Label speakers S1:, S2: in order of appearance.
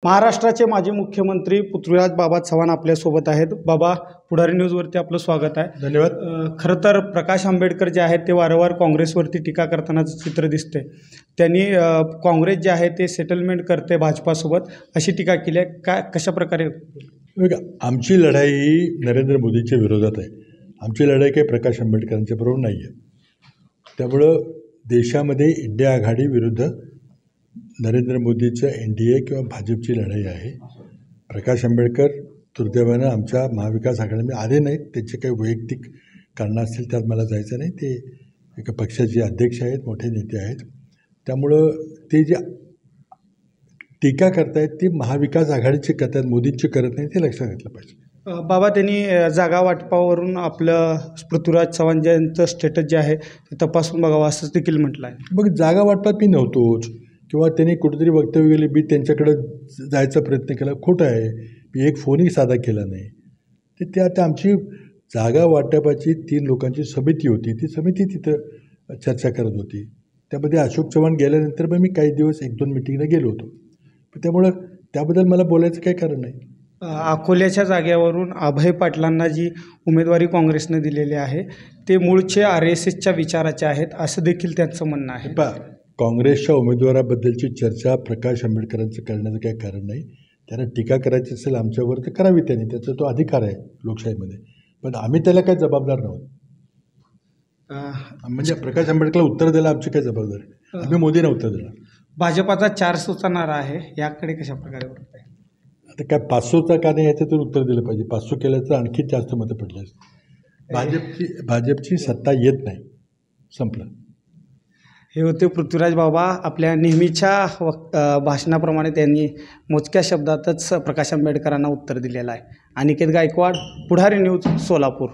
S1: महाराष्ट्राचे माजी मुख्यमंत्री पृथ्वीराज बाबा चव्हाण आपल्यासोबत आहेत। बाबा, पुढारी न्यूजवरती आपलं स्वागत आहे।
S2: धन्यवाद।
S1: खरं तर प्रकाश आंबेडकर जे आहेत ते वारंवार काँग्रेसवरती टीका करतानाचं चित्र दिसते। त्यांनी काँग्रेस जे आहे ते सेटलमेंट करते भाजपासोबत अशी टीका केली आहे। काय कशा प्रकारे?
S2: बघा, आमची लढाई ही नरेंद्र मोदींच्या विरोधात आहे। आमची लढाई काही प्रकाश आंबेडकरांच्या बरोबर नाही आहे। त्यामुळं देशामध्ये इंडिया आघाडी विरुद्ध नरेंद्र मोदीचं NDA किंवा भाजपची लढाई आहे। प्रकाश आंबेडकर दुर्दैवानं आमच्या महाविकास आघाडीमध्ये आले नाहीत। त्यांचे काही वैयक्तिक कारणं असतील, त्यात मला जायचं नाही। ते एका पक्षाचे अध्यक्ष आहेत, मोठे नेते आहेत। त्यामुळं ते जे टीका करतायत ती महाविकास आघाडीची करतात, मोदींची करत नाही, ते लक्षात घेतलं पाहिजे।
S1: बाबा, त्यांनी जागा वाटपावरून आपलं पृथ्वीराज चव्हाण यांचं स्टेटस जे आहे ते तपासून बघावं असं देखील म्हटलं आहे।
S2: मग जागा वाटपात मी नव्हतोच, किंवा त्यांनी कुठेतरी वक्तव्य केले, मी त्यांच्याकडं जायचा प्रयत्न केला, खोटं आहे। मी एक फोनही साधा केला नाही। ते आता आमची जागा वाटपाची 3 लोकांची समिती होती। ती समिती तिथं चर्चा करत होती। त्यामध्ये अशोक चव्हाण गेल्यानंतर मग मी काही दिवस 1-2 मिटिंगला गेलो होतो। त्यामुळं त्याबद्दल मला बोलायचं काही कारण नाही।
S1: अकोल्याच्या जागेवरून अभय पाटलांना जी उमेदवारी काँग्रेसने दिलेली आहे ते मूळचे RSSच्या विचाराचे आहेत असं देखील त्यांचं म्हणणं आहे।
S2: काँग्रेसच्या उमेदवाराबद्दलची चर्चा प्रकाश आंबेडकरांचं करण्याचं काही कारण नाही। त्यांना टीका करायची असेल आमच्यावर तर करावी त्यांनी, त्याचा तो अधिकार आहे लोकशाहीमध्ये। पण आम्ही त्याला काही जबाबदार नव्हतो। म्हणजे प्रकाश आंबेडकरला उत्तर द्यायला आमची काय जबाबदारी? आम्ही मोदींना उत्तर दिलं।
S1: भाजपाचा 400चा नारा आहे, याकडे कशा प्रकारे बघत आहे?
S2: आता काय 500चा का नाही याचं तर उत्तर दिलं पाहिजे। 500 केलं तर आणखी जास्त मतं पडली असते। भाजपची सत्ता येत नाही, संपलं।
S1: हे होते पृथ्वीराज बाबा। आपल्या नेहमीच्या भाषणाप्रमाणे त्यांनी मोजक्या शब्दातच प्रकाश आंबेडकरांना उत्तर दिलेलं आहे। अनिकेत गायकवाड, पुढारी न्यूज, सोलापूर।